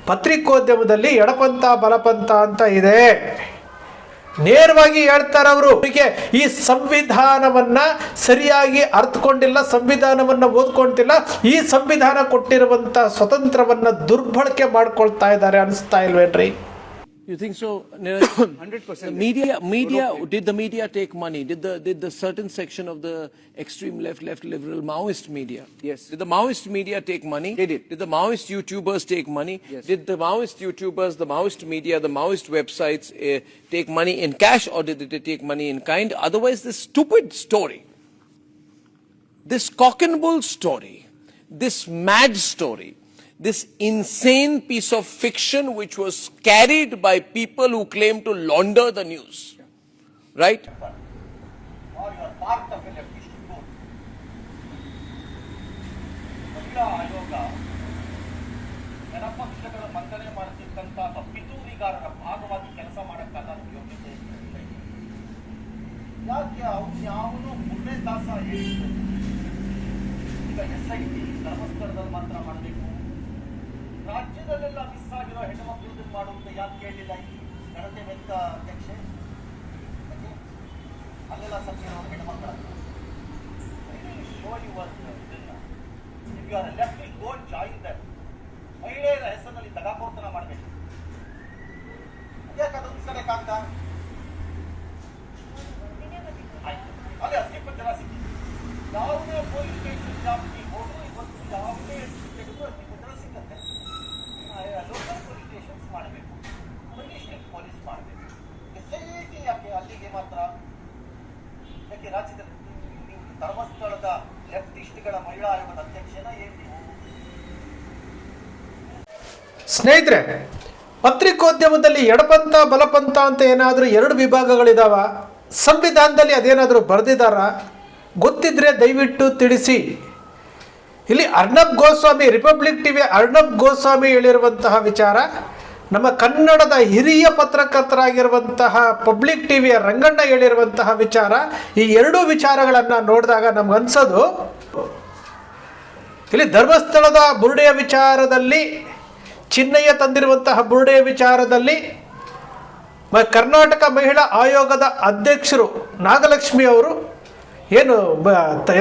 ಪತ್ರಿಕೋದ್ಯಮದಲ್ಲಿ ಎಡಪಂಥ ಬಲಪಂಥ ಅಂತ ಇದೆ. ನೇರವಾಗಿ ಹೇಳ್ತಾರೆ ಅವರು. ಈ ಸಂವಿಧಾನವನ್ನ ಸರಿಯಾಗಿ ಅರ್ಥಕೊಂಡಿಲ್ಲ, ಸಂವಿಧಾನವನ್ನ ಓದ್ಕೊಂತಿಲ್ಲ, ಈ ಸಂವಿಧಾನ ಕೊಟ್ಟಿರುವಂತ ಸ್ವತಂತ್ರವನ್ನ ದುರ್ಬಳಕೆ ಮಾಡ್ಕೊಳ್ತಾ ಇದ್ದಾರೆ ಅನಿಸ್ತಾ ಇಲ್ವೇನ್ರಿ? You think so? 100%. Did the media take money? Did the certain section of the extreme left liberal Maoist media? Yes. Did the Maoist media take money? They did. Did the Maoist YouTubers take money? Yes. Did the Maoist YouTubers, the Maoist media, the Maoist websites take money in cash, or did they take money in kind? Otherwise, this stupid story, this cock and bull story, this mad story, this insane piece of fiction which was carried by people who claim to launder the news, right? Or you are part of a leftist group. ಮಹಿಳಾ ಆಯೋಗ ಜನಪಕ್ಷಗಳ ಮಂಡನೆ ಮಾಡುತ್ತಿದ್ದಂತಹ ಪಿತೂರಿಗಾರರ ಭಾಗವಾಗಿ ಕೆಲಸ ಮಾಡಕ್ಕಾದ ಯೋಗ್ಯತೆ ಯಾಕೆ ಅವನು ಯಾವನು ಮುರಳೀದಾಸ ಹೇಳಿದ್ರು ಈಗ SIT ಧರ್ಮಸ್ಥಳದಲ್ಲಿ ಮಾತ್ರ ಮಾಡಬೇಕು, ರಾಜ್ಯದಲ್ಲೆಲ್ಲ ಮಿಸ್ ಆಗಿರೋ ಹೆಣ್ಣುಮಕ್ಕಳು ಮಾಡುವಂತ ಯಾಕೆ ಕೇಳಲಿಲ್ಲ ಈ ಗಣತೆ ವೆಂತ ಅಧ್ಯಕ್ಷೆ? ಅಲ್ಲೆಲ್ಲ ಸತ್ತಿರೋ ಹೆಣ್ಣುಮಕ್ಕಳ ಮಹಿಳೆಯರ ಹೆಸರಿನಲ್ಲಿ ದಗಾಕೋರ್ತನ ಮಾಡಬೇಕು. ಯಾಕೆ ಅದೊಂದು ಕಡೆ ಕಾಗ್ದ ಅಲ್ಲಿ 10 ಜನ ಸಿಕ್ಕಿ ಯಾವುದೇ ಪೊಲೀಸ್ ಸ್ಟೇಷನ್ ಜಾಸ್ತಿ ಹೋದ್ರು ಇವತ್ತು ಯಾವುದೇ ತೆಗೆದು 10 ಜನ ಸಿಕ್ಕತ್ತೆ. ಲೋಕಲ್ ಪೊಲೀಸ್ ಸ್ಟೇಷನ್ಸ್ ಮಾಡಬೇಕು, ಡಿಸ್ಟ್ರಿಕ್ಟ್ ಪೊಲೀಸ್ ಮಾಡಬೇಕು. SIT ಯಾಕೆ ಅಲ್ಲಿಗೆ ಮಾತ್ರ? ಯಾಕೆ ರಾಜ್ಯದಲ್ಲಿ ನೀವು ಧರ್ಮಸ್ಥಳದ ಲೆಫ್ಟಿಸ್ಟ್ಗಳ ಮಹಿಳಾ ಆಯೋಗದ ಅಧ್ಯಕ್ಷನ ಏನು ನೀವು? ಸ್ನೇಹಿತರೆ, ಪತ್ರಿಕೋದ್ಯಮದಲ್ಲಿ ಎಡಪಂಥ ಬಲಪಂಥ ಅಂತ ಏನಾದರೂ 2 ವಿಭಾಗಗಳಿದಾವ? ಸಂವಿಧಾನದಲ್ಲಿ ಅದೇನಾದರೂ ಬರೆದಿದ್ದಾರ? ಗೊತ್ತಿದ್ರೆ ದಯವಿಟ್ಟು ತಿಳಿಸಿ. ಇಲ್ಲಿ ಅರ್ಣಬ್ ಗೋಸ್ವಾಮಿ, ರಿಪಬ್ಲಿಕ್ ಟಿವಿ ಅರ್ಣಬ್ ಗೋಸ್ವಾಮಿ ಹೇಳಿರುವಂತಹ ವಿಚಾರ, ನಮ್ಮ ಕನ್ನಡದ ಹಿರಿಯ ಪತ್ರಕರ್ತರಾಗಿರುವಂತಹ ಪಬ್ಲಿಕ್ ಟಿವಿಯ ರಂಗಣ್ಣ ಹೇಳಿರುವಂತಹ ವಿಚಾರ, ಈ 2 ವಿಚಾರಗಳನ್ನು ನೋಡಿದಾಗ ನಮಗನ್ಸೋದು, ಇಲ್ಲಿ ಧರ್ಮಸ್ಥಳದ ಬುರುಡೆಯ ವಿಚಾರದಲ್ಲಿ, ಚಿನ್ನಯ್ಯ ತಂದಿರುವಂತಹ ಬುರುಡೆಯ ವಿಚಾರದಲ್ಲಿ ಕರ್ನಾಟಕ ಮಹಿಳಾ ಆಯೋಗದ ಅಧ್ಯಕ್ಷರು ನಾಗಲಕ್ಷ್ಮಿ ಅವರು ಏನು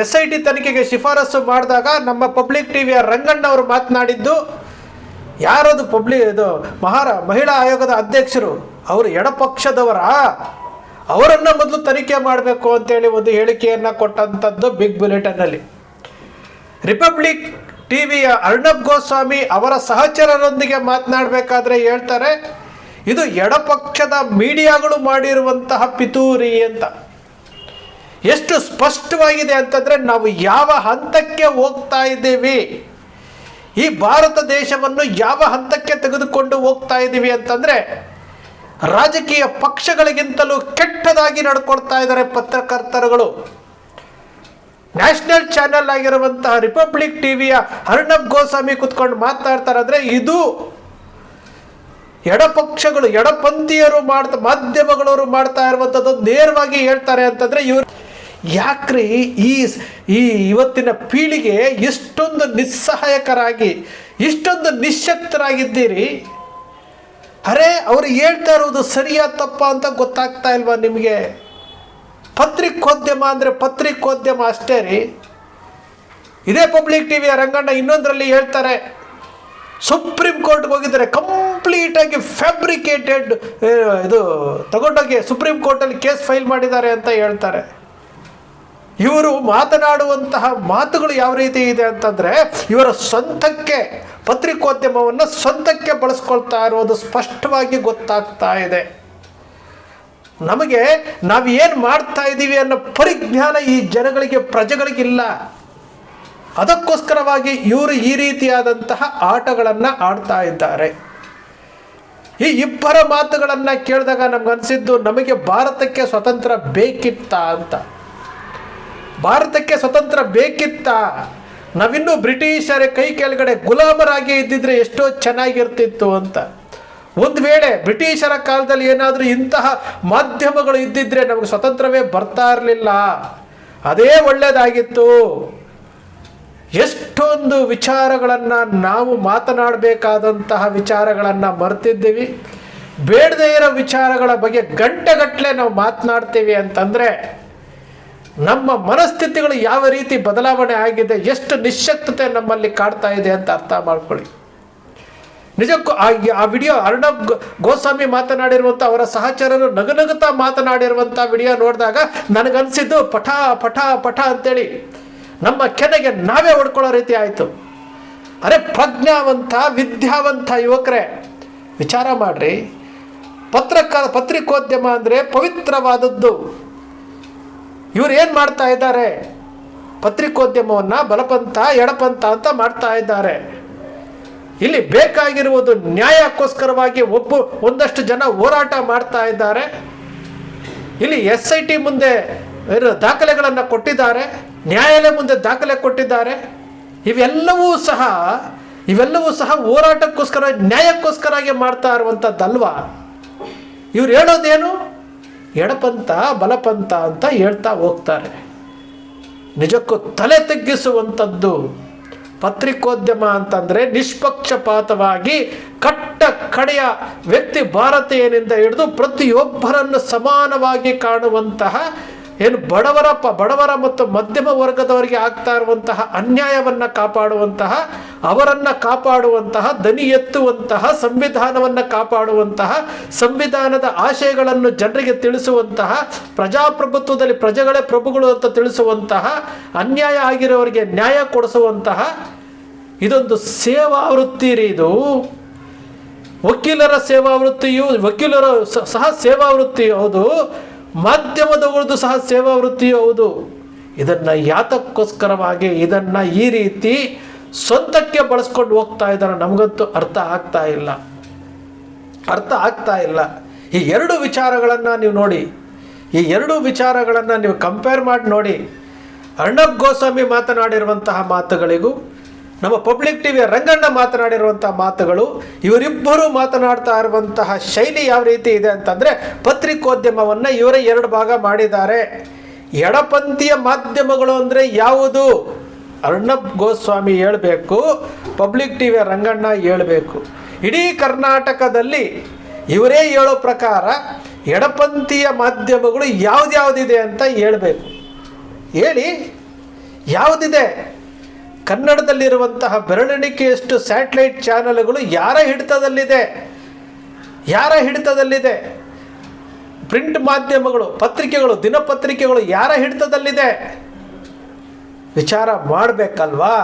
SIT ತನಿಖೆಗೆ ಶಿಫಾರಸು ಮಾಡಿದಾಗ ನಮ್ಮ ಪಬ್ಲಿಕ್ ಟಿವಿಯ ರಂಗಣ್ಣ ಅವರು ಮಾತನಾಡಿದ್ದು, ಯಾರದು ಇದು ಮಹಿಳಾ ಆಯೋಗದ ಅಧ್ಯಕ್ಷರು ಅವರು ಎಡಪಕ್ಷದವರ, ಅವರನ್ನು ಮೊದಲು ತನಿಖೆ ಮಾಡಬೇಕು ಅಂತೇಳಿ ಒಂದು ಹೇಳಿಕೆಯನ್ನು ಕೊಟ್ಟಂಥದ್ದು ಬಿಗ್ ಬುಲೆಟಿನ್ನಲ್ಲಿ. ರಿಪಬ್ಲಿಕ್ ಟಿವಿಯ ಅರ್ಣಬ್ ಗೋಸ್ವಾಮಿ ಅವರ ಸಹಚರರೊಂದಿಗೆ ಮಾತನಾಡಬೇಕಾದ್ರೆ ಹೇಳ್ತಾರೆ, ಇದು ಎಡಪಕ್ಷದ ಮೀಡಿಯಾಗಳು ಮಾಡಿರುವಂತಹ ಪಿತೂರಿ ಅಂತ. ಎಷ್ಟು ಸ್ಪಷ್ಟವಾಗಿದೆ ಅಂತಂದರೆ, ನಾವು ಯಾವ ಹಂತಕ್ಕೆ ಹೋಗ್ತಾ ಇದ್ದೀವಿ, ಈ ಭಾರತ ದೇಶವನ್ನು ಯಾವ ಹಂತಕ್ಕೆ ತೆಗೆದುಕೊಂಡು ಹೋಗ್ತಾ ಇದ್ದೀವಿ ಅಂತಂದರೆ, ರಾಜಕೀಯ ಪಕ್ಷಗಳಿಗಿಂತಲೂ ಕೆಟ್ಟದಾಗಿ ನಡ್ಕೊಳ್ತಾ ಇದ್ದಾರೆ ಪತ್ರಕರ್ತರುಗಳು. ನ್ಯಾಷನಲ್ ಚಾನೆಲ್ ಆಗಿರುವಂತಹ ರಿಪಬ್ಲಿಕ್ ಟಿವಿಯ ಅರ್ಣಬ್ ಗೋಸ್ವಾಮಿ ಕುತ್ಕೊಂಡು ಮಾತನಾಡ್ತಾರೆ ಅಂದರೆ, ಇದು ಎಡಪಕ್ಷಗಳು, ಎಡಪಂಥೀಯರು ಮಾಧ್ಯಮಗಳವರು ಮಾಡ್ತಾ ಇರುವಂಥದ್ದು ನೇರವಾಗಿ ಹೇಳ್ತಾರೆ ಅಂತಂದರೆ, ಇವರು ಯಾಕ್ರಿ ಈ ಇವತ್ತಿನ ಪೀಳಿಗೆ ಇಷ್ಟೊಂದು ನಿಸ್ಸಹಾಯಕರಾಗಿ, ಇಷ್ಟೊಂದು ನಿಶ್ಶಕ್ತರಾಗಿದ್ದೀರಿ? ಅರೆ, ಅವರು ಹೇಳ್ತಾ ಇರೋದು ಸರಿಯಾ ತಪ್ಪ ಅಂತ ಗೊತ್ತಾಗ್ತಾ ಇಲ್ವಾ ನಿಮಗೆ? ಪತ್ರಿಕೋದ್ಯಮ ಅಂದರೆ ಪತ್ರಿಕೋದ್ಯಮ ಅಷ್ಟೇ ರೀ. ಇದೇ ಪಬ್ಲಿಕ್ ಟಿವಿಯ ರಂಗಣ್ಣ ಇನ್ನೊಂದರಲ್ಲಿ ಹೇಳ್ತಾರೆ, ಸುಪ್ರೀಂ ಕೋರ್ಟ್ಗೆ ಹೋಗಿದ್ದಾರೆ, ಕಂಪ್ಲೀಟಾಗಿ ಫ್ಯಾಬ್ರಿಕೇಟೆಡ್ ಇದು ತಗೊಂಡೋಗಿ ಸುಪ್ರೀಂ ಕೋರ್ಟಲ್ಲಿ ಕೇಸ್ ಫೈಲ್ ಮಾಡಿದ್ದಾರೆ ಅಂತ ಹೇಳ್ತಾರೆ. ಇವರು ಮಾತನಾಡುವಂತಹ ಮಾತುಗಳು ಯಾವ ರೀತಿ ಇದೆ ಅಂತಂದರೆ, ಇವರ ಸ್ವಂತಕ್ಕೆ ಪತ್ರಿಕೋದ್ಯಮವನ್ನು ಸ್ವಂತಕ್ಕೆ ಬಳಸ್ಕೊಳ್ತಾ ಇರೋದು ಸ್ಪಷ್ಟವಾಗಿ ಗೊತ್ತಾಗ್ತಾ ಇದೆ. ನಮಗೆ ನಾವು ಏನು ಮಾಡ್ತಾ ಇದ್ದೀವಿ ಅನ್ನೋ ಪರಿಜ್ಞಾನ ಈ ಜನಗಳಿಗೆ, ಪ್ರಜೆಗಳಿಗಿಲ್ಲ. ಅದಕ್ಕೋಸ್ಕರವಾಗಿ ಇವರು ಈ ರೀತಿಯಾದಂತಹ ಆಟಗಳನ್ನು ಆಡ್ತಾ ಇದ್ದಾರೆ. ಈ ಇಬ್ಬರ ಮಾತುಗಳನ್ನು ಕೇಳಿದಾಗ ನಮಗನ್ಸಿದ್ದು, ನಮಗೆ ಭಾರತಕ್ಕೆ ಸ್ವತಂತ್ರ ಬೇಕಿತ್ತಾ ಅಂತ. ಭಾರತಕ್ಕೆ ಸ್ವತಂತ್ರ ಬೇಕಿತ್ತಾ? ನಾವಿನ್ನೂ ಬ್ರಿಟಿಷರ ಕೈ ಕೆಳಗಡೆ ಗುಲಾಮರಾಗಿ ಇದ್ದಿದ್ರೆ ಎಷ್ಟೋ ಚೆನ್ನಾಗಿರ್ತಿತ್ತು ಅಂತ. ಒಂದು ವೇಳೆ ಬ್ರಿಟಿಷರ ಕಾಲದಲ್ಲಿ ಏನಾದರೂ ಇಂತಹ ಮಾಧ್ಯಮಗಳು ಇದ್ದಿದ್ರೆ ನಮಗೆ ಸ್ವತಂತ್ರವೇ ಬರ್ತಾ ಇರಲಿಲ್ಲ, ಅದೇ ಒಳ್ಳೆಯದಾಗಿತ್ತು. ಎಷ್ಟೊಂದು ವಿಚಾರಗಳನ್ನು ನಾವು ಮಾತನಾಡಬೇಕಾದಂತಹ ವಿಚಾರಗಳನ್ನು ಮರೆತಿದ್ದೀವಿ. ಬೇಡದೇ ಇರೋ ವಿಚಾರಗಳ ಬಗ್ಗೆ ಗಂಟೆಗಟ್ಟಲೆ ನಾವು ಮಾತನಾಡ್ತೀವಿ ಅಂತಂದರೆ ನಮ್ಮ ಮನಸ್ಥಿತಿಗಳು ಯಾವ ರೀತಿ ಬದಲಾವಣೆ ಆಗಿದೆ, ಎಷ್ಟು ನಿಶ್ಶಕ್ತತೆ ನಮ್ಮಲ್ಲಿ ಕಾಡ್ತಾ ಇದೆ ಅಂತ ಅರ್ಥ ಮಾಡ್ಕೊಳ್ಳಿ. ನಿಜಕ್ಕೂ ಆ ವಿಡಿಯೋ ಅರ್ಣಬ್ ಗೋಸ್ವಾಮಿ ಮಾತನಾಡಿರುವಂಥ ಅವರ ಸಹಚರರು ನಗುನಗುತ್ತಾ ಮಾತನಾಡಿರುವಂಥ ವಿಡಿಯೋ ನೋಡಿದಾಗ ನನಗನ್ಸಿದ್ದು ಪಠ ಪಠ ಪಠ ಅಂತೇಳಿ ನಮ್ಮ ಕೆನೆಗೆ ನಾವೇ ಹೊಡ್ಕೊಳ್ಳೋ ರೀತಿ ಆಯಿತು. ಅರೆ ಪ್ರಜ್ಞಾವಂತ ವಿದ್ಯಾವಂತ ಯುವಕರೇ, ವಿಚಾರ ಮಾಡ್ರಿ. ಪತ್ರಿಕೋದ್ಯಮ ಅಂದರೆ ಪವಿತ್ರವಾದದ್ದು. ಇವ್ರು ಏನು ಮಾಡ್ತಾ ಇದ್ದಾರೆ? ಪತ್ರಿಕೋದ್ಯಮವನ್ನು ಬಲಪಂಥ ಎಡಪಂಥ ಅಂತ ಮಾಡ್ತಾ ಇದ್ದಾರೆ. ಇಲ್ಲಿ ಬೇಕಾಗಿರುವುದು ನ್ಯಾಯಕ್ಕೋಸ್ಕರವಾಗಿ ಒಂದಷ್ಟು ಜನ ಹೋರಾಟ ಮಾಡ್ತಾ ಇದ್ದಾರೆ. ಇಲ್ಲಿ SIT ಮುಂದೆ ದಾಖಲೆಗಳನ್ನು ಕೊಟ್ಟಿದ್ದಾರೆ, ನ್ಯಾಯಾಲಯ ಮುಂದೆ ದಾಖಲೆ ಕೊಟ್ಟಿದ್ದಾರೆ. ಇವೆಲ್ಲವೂ ಸಹ ಹೋರಾಟಕ್ಕೋಸ್ಕರ ನ್ಯಾಯಕ್ಕೋಸ್ಕರಾಗಿ ಮಾಡ್ತಾ ಇರುವಂಥದ್ದಲ್ವಾ? ಇವ್ರು ಹೇಳೋದೇನು? ಎಡಪಂಥ ಬಲಪಂಥ ಅಂತ ಹೇಳ್ತಾ ಹೋಗ್ತಾರೆ. ನಿಜಕ್ಕೂ ತಲೆ ತಗ್ಗಿಸುವಂಥದ್ದು. ಪತ್ರಿಕೋದ್ಯಮ ಅಂತಂದರೆ ನಿಷ್ಪಕ್ಷಪಾತವಾಗಿ ಕಟ್ಟ ಕಡೆಯ ವ್ಯಕ್ತಿ ಭಾರತೀಯನಿಂದ ಹಿಡಿದು ಪ್ರತಿಯೊಬ್ಬರನ್ನು ಸಮಾನವಾಗಿ ಕಾಣುವಂತಹ, ಏನು ಬಡವರ ಮತ್ತು ಮಧ್ಯಮ ವರ್ಗದವರಿಗೆ ಆಗ್ತಾ ಇರುವಂತಹ ಅನ್ಯಾಯವನ್ನು ಕಾಪಾಡುವಂತಹ, ಅವರನ್ನು ಕಾಪಾಡುವಂತಹ, ದನಿ ಎತ್ತುವಂತಹ, ಸಂವಿಧಾನವನ್ನು ಕಾಪಾಡುವಂತಹ, ಸಂವಿಧಾನದ ಆಶಯಗಳನ್ನು ಜನರಿಗೆ ತಿಳಿಸುವಂತಹ, ಪ್ರಜಾಪ್ರಭುತ್ವದಲ್ಲಿ ಪ್ರಜೆಗಳೇ ಪ್ರಭುಗಳು ಅಂತ ತಿಳಿಸುವಂತಹ, ಅನ್ಯಾಯ ಆಗಿರೋರಿಗೆ ನ್ಯಾಯ ಕೊಡಿಸುವಂತಹ ಇದೊಂದು ಸೇವಾ ವೃತ್ತಿ ರೀ. ಇದು ವಕೀಲರ ಸೇವಾ ವೃತ್ತಿಯು, ವಕೀಲರು ಸಹ ಸೇವಾ ವೃತ್ತಿ ಹೌದು, ಮಾಧ್ಯಮದವರದ್ದು ಸಹ ಸೇವಾ ವೃತ್ತಿಯೂ ಹೌದು. ಇದನ್ನು ಯಾತಕ್ಕೋಸ್ಕರವಾಗಿ ಇದನ್ನು ಈ ರೀತಿ ಸ್ವಂತಕ್ಕೆ ಬಳಸ್ಕೊಂಡು ಹೋಗ್ತಾ ಇದ್ದಾರೆ ನಮಗಂತೂ ಅರ್ಥ ಆಗ್ತಾ ಇಲ್ಲ. ಈ ಎರಡು ವಿಚಾರಗಳನ್ನು ನೀವು ನೋಡಿ, ಈ ಎರಡು ವಿಚಾರಗಳನ್ನು ನೀವು ಕಂಪೇರ್ ಮಾಡಿ ನೋಡಿ. ಅರ್ಣಬ್ ಗೋಸ್ವಾಮಿ ಮಾತನಾಡಿರುವಂತಹ ಮಾತುಗಳಿಗೂ ನಮ್ಮ ಪಬ್ಲಿಕ್ ಟಿವಿಯ ರಂಗಣ್ಣ ಮಾತನಾಡಿರುವಂಥ ಮಾತುಗಳು, ಇವರಿಬ್ಬರು ಮಾತನಾಡ್ತಾ ಇರುವಂತಹ ಶೈಲಿ ಯಾವ ರೀತಿ ಇದೆ ಅಂತಂದರೆ, ಪತ್ರಿಕೋದ್ಯಮವನ್ನು ಇವರೇ ಎರಡು ಭಾಗ ಮಾಡಿದ್ದಾರೆ. ಎಡಪಂಥೀಯ ಮಾಧ್ಯಮಗಳು ಅಂದರೆ ಯಾವುದು? ಅರ್ಣಬ್ ಗೋಸ್ವಾಮಿ ಹೇಳಬೇಕು, ಪಬ್ಲಿಕ್ ಟಿವಿಯ ರಂಗಣ್ಣ ಹೇಳಬೇಕು. ಇಡೀ ಕರ್ನಾಟಕದಲ್ಲಿ ಇವರೇ ಹೇಳೋ ಪ್ರಕಾರ ಎಡಪಂಥೀಯ ಮಾಧ್ಯಮಗಳು ಯಾವುದ್ಯಾವುದಿದೆ ಅಂತ ಹೇಳಬೇಕು. ಹೇಳಿ, ಯಾವುದಿದೆ? ಕನ್ನಡದಲ್ಲಿರುವಂತಹ ಬೆರಳೆಣಿಕೆಯಷ್ಟು ಸ್ಯಾಟಲೈಟ್ ಚಾನಲ್ಗಳು ಯಾರ ಹಿಡಿತದಲ್ಲಿದೆ? ಪ್ರಿಂಟ್ ಮಾಧ್ಯಮಗಳು, ಪತ್ರಿಕೆಗಳು, ದಿನಪತ್ರಿಕೆಗಳು ಯಾರ ಹಿಡಿತದಲ್ಲಿದೆ? ವಿಚಾರ ಮಾಡಬೇಕಲ್ವಾ?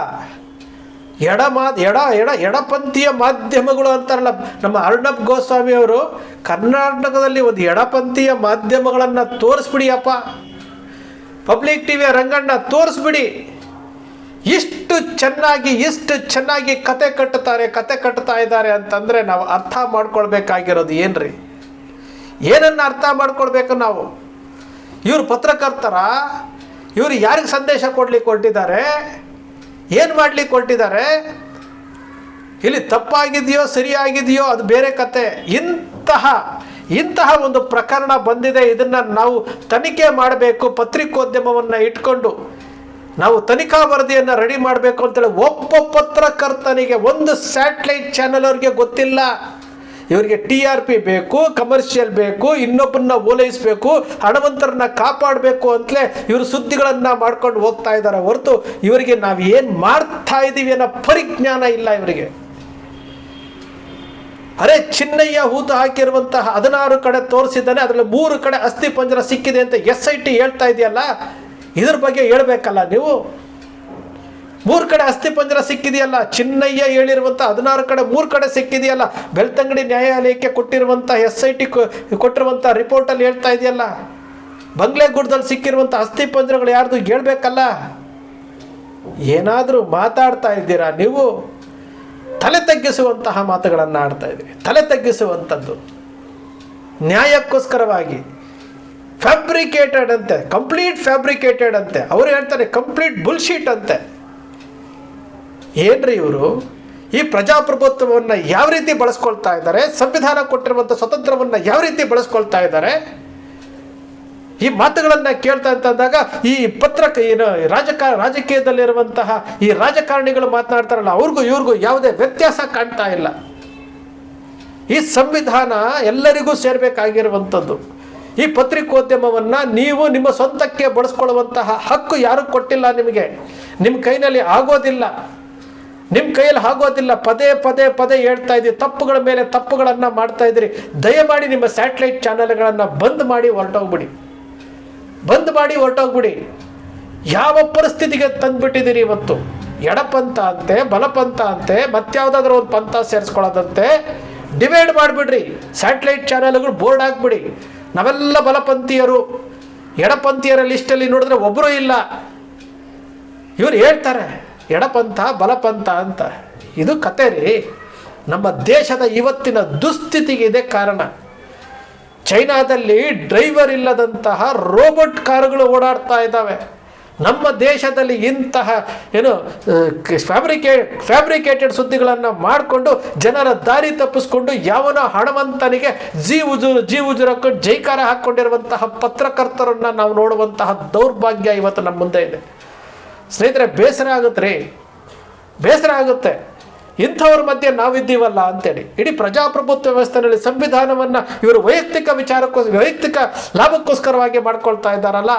ಎಡಪಂಥೀಯ ಮಾಧ್ಯಮಗಳು ಅಂತಾರಲ್ಲ ನಮ್ಮ ಅರ್ಣಬ್ ಗೋಸ್ವಾಮಿ ಅವರು. ಕರ್ನಾಟಕದಲ್ಲಿ ಒಂದು ಎಡಪಂಥೀಯ ಮಾಧ್ಯಮಗಳನ್ನು ತೋರಿಸ್ಬಿಡಿಯಪ್ಪ. ಪಬ್ಲಿಕ್ ಟಿವಿಯ ರಂಗಣ್ಣ ತೋರಿಸ್ಬಿಡಿ. ಇಷ್ಟು ಚೆನ್ನಾಗಿ ಕತೆ ಕಟ್ತಾ ಇದ್ದಾರೆ ಅಂತಂದರೆ ನಾವು ಅರ್ಥ ಮಾಡ್ಕೊಳ್ಬೇಕಾಗಿರೋದು ಏನ್ರಿ? ಏನನ್ನು ಅರ್ಥ ಮಾಡ್ಕೊಳ್ಬೇಕು ನಾವು? ಇವರು ಪತ್ರಕರ್ತರ? ಇವರು ಯಾರಿಗೆ ಸಂದೇಶ ಕೊಡ್ಲಿಕ್ಕೆ ಹೊರಟಿದ್ದಾರೆ? ಏನು ಮಾಡ್ಲಿಕ್ಕೆ ಹೊರಟಿದ್ದಾರೆ? ಇಲ್ಲಿ ತಪ್ಪಾಗಿದೆಯೋ ಸರಿಯಾಗಿದೆಯೋ ಅದು ಬೇರೆ ಕತೆ. ಇಂತಹ ಒಂದು ಪ್ರಕರಣ ಬಂದಿದೆ, ಇದನ್ನು ನಾವು ತನಿಖೆ ಮಾಡಬೇಕು. ಪತ್ರಿಕೋದ್ಯಮವನ್ನು ಇಟ್ಕೊಂಡು ನಾವು ತನಿಖಾ ವರದಿಯನ್ನು ರೆಡಿ ಮಾಡಬೇಕು ಅಂತೇಳಿ ಒಬ್ಬ ಪತ್ರಕರ್ತನಿಗೆ, ಒಂದು ಸ್ಯಾಟಲೈಟ್ ಚಾನಲ್ ಅವ್ರಿಗೆ ಗೊತ್ತಿಲ್ಲ. ಇವರಿಗೆ TRP ಬೇಕು, ಕಮರ್ಷಿಯಲ್ ಬೇಕು, ಇನ್ನೊಬ್ಬರನ್ನ ಓಲೈಸಬೇಕು, ಹಣವಂತರನ್ನ ಕಾಪಾಡಬೇಕು ಅಂತಲೇ ಇವರು ಸುದ್ದಿಗಳನ್ನು ಮಾಡ್ಕೊಂಡು ಹೋಗ್ತಾ ಇದ್ದಾರೆ ಹೊರತು ಇವರಿಗೆ ನಾವು ಏನು ಮಾಡ್ತಾ ಇದ್ದೀವಿ ಅನ್ನೋ ಪರಿಜ್ಞಾನ ಇಲ್ಲ ಇವರಿಗೆ. ಅರೆ ಚಿನ್ನಯ್ಯ ಹೂತು ಹಾಕಿರುವಂತಹ 16 ಕಡೆ ತೋರಿಸಿದ್ದಾನೆ, ಅದರಲ್ಲಿ 3 ಕಡೆ ಅಸ್ಥಿ ಪಂಜರ ಸಿಕ್ಕಿದೆ ಅಂತ SIT ಹೇಳ್ತಾ ಇದೆಯಲ್ಲ, ಇದ್ರ ಬಗ್ಗೆ ಹೇಳ್ಬೇಕಲ್ಲ ನೀವು. 3 ಕಡೆ ಅಸ್ಥಿ ಪಂಜರ ಸಿಕ್ಕಿದೆಯಲ್ಲ, ಚಿನ್ನಯ್ಯ ಹೇಳಿರುವಂಥ 16 ಕಡೆ 3 ಕಡೆ ಸಿಕ್ಕಿದೆಯಲ್ಲ, ಬೆಳ್ತಂಗಡಿ ನ್ಯಾಯಾಲಯಕ್ಕೆ ಕೊಟ್ಟಿರುವಂಥ SIT ಕೊಟ್ಟಿರುವಂಥ ರಿಪೋರ್ಟಲ್ಲಿ ಹೇಳ್ತಾ ಇದೆಯಲ್ಲ. ಬಂಗ್ಲೆಗೂಡದಲ್ಲಿ ಸಿಕ್ಕಿರುವಂಥ ಅಸ್ಥಿ ಪಂಜರಗಳು ಯಾರ್ದು ಹೇಳ್ಬೇಕಲ್ಲ. ಏನಾದರೂ ಮಾತಾಡ್ತಾ ಇದ್ದೀರಾ ನೀವು? ತಲೆ ತಗ್ಗಿಸುವಂತಹ ಮಾತುಗಳನ್ನು ಆಡ್ತಾ ಇದ್ದೀವಿ. ತಲೆ ತಗ್ಗಿಸುವಂಥದ್ದು ನ್ಯಾಯಕ್ಕೋಸ್ಕರವಾಗಿ. ಫ್ಯಾಬ್ರಿಕೇಟೆಡ್ ಅಂತೆ, ಕಂಪ್ಲೀಟ್ ಫ್ಯಾಬ್ರಿಕೇಟೆಡ್ ಅಂತೆ. ಅವರು ಹೇಳ್ತಾರೆ ಕಂಪ್ಲೀಟ್ ಬುಲ್ಶೀಟ್ ಅಂತೆ. ಏನ್ರಿ ಇವರು? ಈ ಪ್ರಜಾಪ್ರಭುತ್ವವನ್ನು ಯಾವ ರೀತಿ ಬಳಸ್ಕೊಳ್ತಾ ಇದ್ದಾರೆ? ಸಂವಿಧಾನ ಕೊಟ್ಟಿರುವಂಥ ಸ್ವತಂತ್ರವನ್ನು ಯಾವ ರೀತಿ ಬಳಸ್ಕೊಳ್ತಾ ಇದ್ದಾರೆ? ಈ ಮಾತುಗಳನ್ನು ಕೇಳ್ತಾ ಅಂತಂದಾಗ ಈ ಏನು ರಾಜಕೀಯದಲ್ಲಿರುವಂತಹ ಈ ರಾಜಕಾರಣಿಗಳು ಮಾತನಾಡ್ತಾರಲ್ಲ, ಅವ್ರಿಗೂ ಇವ್ರಿಗೂ ಯಾವುದೇ ವ್ಯತ್ಯಾಸ ಕಾಣ್ತಾ ಇಲ್ಲ. ಈ ಸಂವಿಧಾನ ಎಲ್ಲರಿಗೂ ಸೇರಬೇಕಾಗಿರುವಂಥದ್ದು. ಈ ಪತ್ರಿಕೋದ್ಯಮವನ್ನು ನೀವು ನಿಮ್ಮ ಸ್ವಂತಕ್ಕೆ ಬಳಸ್ಕೊಳ್ಳುವಂತಹ ಹಕ್ಕು ಯಾರೂ ಕೊಟ್ಟಿಲ್ಲ ನಿಮಗೆ. ನಿಮ್ಮ ಕೈನಲ್ಲಿ ಆಗೋದಿಲ್ಲ, ನಿಮ್ಮ ಕೈಯಲ್ಲಿ ಆಗೋದಿಲ್ಲ. ಪದೇ ಪದೇ ಪದೇ ಹೇಳ್ತಾ ಇದ್ದೀವಿ, ತಪ್ಪುಗಳ ಮೇಲೆ ತಪ್ಪುಗಳನ್ನು ಮಾಡ್ತಾ ಇದ್ದೀರಿ. ದಯಮಾಡಿ ನಿಮ್ಮ ಸ್ಯಾಟಲೈಟ್ ಚಾನೆಲ್ಗಳನ್ನು ಬಂದ್ ಮಾಡಿ ಹೊರಟೋಗ್ಬಿಡಿ. ಯಾವ ಪರಿಸ್ಥಿತಿಗೆ ತಂದುಬಿಟ್ಟಿದ್ದೀರಿ ಇವತ್ತು. ಎಡಪಂಥ ಅಂತೆ, ಬಲಪಂಥ ಅಂತೆ, ಮತ್ಯಾವುದಾದ್ರೂ ಒಂದು ಪಂಥ ಸೇರಿಸ್ಕೊಳ್ಳೋದಂತೆ ಡಿವೈಡ್ ಮಾಡಿಬಿಡ್ರಿ. ಸ್ಯಾಟಲೈಟ್ ಚಾನೆಲ್ಗಳು ಬೋರ್ಡ್ ಹಾಕ್ಬಿಡಿ. ನಾವೆಲ್ಲ ಬಲಪಂಥೀಯರು, ಎಡಪಂಥೀಯರ ಲಿಸ್ಟಲ್ಲಿ ನೋಡಿದ್ರೆ ಒಬ್ಬರೂ ಇಲ್ಲ. ಇವ್ರು ಹೇಳ್ತಾರೆ ಎಡಪಂಥ ಬಲಪಂಥ ಅಂತ. ಇದು ಕತೆ ರೀ. ನಮ್ಮ ದೇಶದ ಇವತ್ತಿನ ದುಸ್ಥಿತಿಗೆ ಇದೆ ಕಾರಣ. ಚೈನಾದಲ್ಲಿ ಡ್ರೈವರ್ ಇಲ್ಲದಂತಹ ರೋಬೋಟ್ ಕಾರುಗಳು ಓಡಾಡ್ತಾ ಇದ್ದಾವೆ. ನಮ್ಮ ದೇಶದಲ್ಲಿ ಇಂತಹ ಫ್ಯಾಬ್ರಿಕೇಟೆಡ್ ಸುದ್ದಿಗಳನ್ನು ಮಾಡಿಕೊಂಡು ಜನರ ದಾರಿ ತಪ್ಪಿಸ್ಕೊಂಡು ಯಾವನೋ ಹಣವಂತನಿಗೆ ಜೀವುಜುರಕ್ಕೆ ಜೈಕಾರ ಹಾಕ್ಕೊಂಡಿರುವಂತಹ ಪತ್ರಕರ್ತರನ್ನು ನಾವು ನೋಡುವಂತಹ ದೌರ್ಭಾಗ್ಯ ಇವತ್ತು ನಮ್ಮ ಮುಂದೆ ಇದೆ. ಸ್ನೇಹಿತರೆ, ಬೇಸರ ಆಗುತ್ತೆ ಇಂಥವ್ರ ಮಧ್ಯೆ ನಾವಿದ್ದೀವಲ್ಲ ಅಂತೇಳಿ. ಇಡೀ ಪ್ರಜಾಪ್ರಭುತ್ವ ವ್ಯವಸ್ಥೆಯಲ್ಲಿ ಸಂವಿಧಾನವನ್ನು ಇವರು ವೈಯಕ್ತಿಕ ಲಾಭಕ್ಕೋಸ್ಕರವಾಗಿ ಮಾಡ್ಕೊಳ್ತಾ ಇದ್ದಾರಲ್ಲ.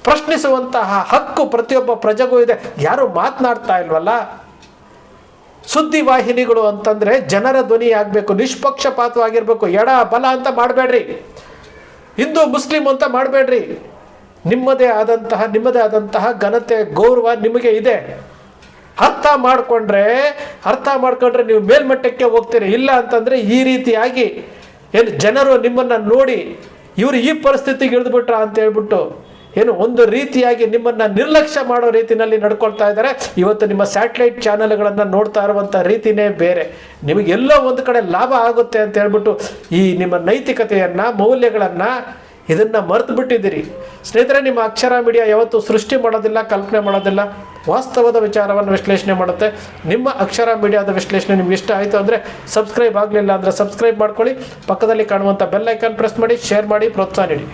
ಪ್ರಶ್ನಿಸುವಂತಹ ಹಕ್ಕು ಪ್ರತಿಯೊಬ್ಬ ಪ್ರಜೆಗೂ ಇದೆ, ಯಾರು ಮಾತನಾಡ್ತಾ ಇಲ್ವಲ್ಲ. ಸುದ್ದಿವಾಹಿನಿಗಳು ಅಂತಂದರೆ ಜನರ ಧ್ವನಿ ಆಗಬೇಕು, ನಿಷ್ಪಕ್ಷಪಾತವಾಗಿರಬೇಕು. ಎಡ ಬಲ ಅಂತ ಮಾಡಬೇಡ್ರಿ, ಹಿಂದೂ ಮುಸ್ಲಿಂ ಅಂತ ಮಾಡಬೇಡ್ರಿ. ನಿಮ್ಮದೇ ಆದಂತಹ ಘನತೆ ಗೌರವ ನಿಮಗೆ ಇದೆ. ಅರ್ಥ ಮಾಡಿಕೊಂಡ್ರೆ ನೀವು ಮೇಲ್ಮಟ್ಟಕ್ಕೆ ಹೋಗ್ತೀರಿ. ಇಲ್ಲ ಅಂತಂದರೆ ಈ ರೀತಿಯಾಗಿ ಜನರು ನಿಮ್ಮನ್ನು ನೋಡಿ ಇವರು ಈ ಪರಿಸ್ಥಿತಿಗೆ ಇಳಿದ್ಬಿಟ್ರ ಅಂತ ಹೇಳ್ಬಿಟ್ಟು ಒಂದು ರೀತಿಯಾಗಿ ನಿಮ್ಮನ್ನು ನಿರ್ಲಕ್ಷ್ಯ ಮಾಡೋ ರೀತಿಯಲ್ಲಿ ನಡ್ಕೊಳ್ತಾ ಇದ್ದಾರೆ. ಇವತ್ತು ನಿಮ್ಮ ಸ್ಯಾಟಲೈಟ್ ಚಾನೆಲ್ಗಳನ್ನು ನೋಡ್ತಾ ಇರುವಂಥ ರೀತಿನೇ ಬೇರೆ. ನಿಮಗೆಲ್ಲೋ ಒಂದು ಕಡೆ ಲಾಭ ಆಗುತ್ತೆ ಅಂತ ಹೇಳ್ಬಿಟ್ಟು ಈ ನಿಮ್ಮ ನೈತಿಕತೆಯನ್ನು, ಮೌಲ್ಯಗಳನ್ನು ಇದನ್ನು ಮರೆತು ಬಿಟ್ಟಿದ್ದೀರಿ. ಸ್ನೇಹಿತರೆ, ನಿಮ್ಮ ಅಕ್ಷರ ಮೀಡಿಯಾ ಯಾವತ್ತೂ ಸೃಷ್ಟಿ ಮಾಡೋದಿಲ್ಲ, ಕಲ್ಪನೆ ಮಾಡೋದಿಲ್ಲ, ವಾಸ್ತವದ ವಿಚಾರವನ್ನು ವಿಶ್ಲೇಷಣೆ ಮಾಡುತ್ತೆ. ನಿಮ್ಮ ಅಕ್ಷರ ಮೀಡಿಯಾದ ವಿಶ್ಲೇಷಣೆ ನಿಮ್ಗೆ ಇಷ್ಟ ಆಯಿತು ಅಂದರೆ ಸಬ್ಸ್ಕ್ರೈಬ್ ಆಗಲಿಲ್ಲ ಅಂದರೆ ಸಬ್ಸ್ಕ್ರೈಬ್ ಮಾಡ್ಕೊಳ್ಳಿ. ಪಕ್ಕದಲ್ಲಿ ಕಾಣುವಂಥ ಬೆಲ್ ಐಕಾನ್ ಪ್ರೆಸ್ ಮಾಡಿ, ಶೇರ್ ಮಾಡಿ, ಪ್ರೋತ್ಸಾಹ ನೀಡಿ.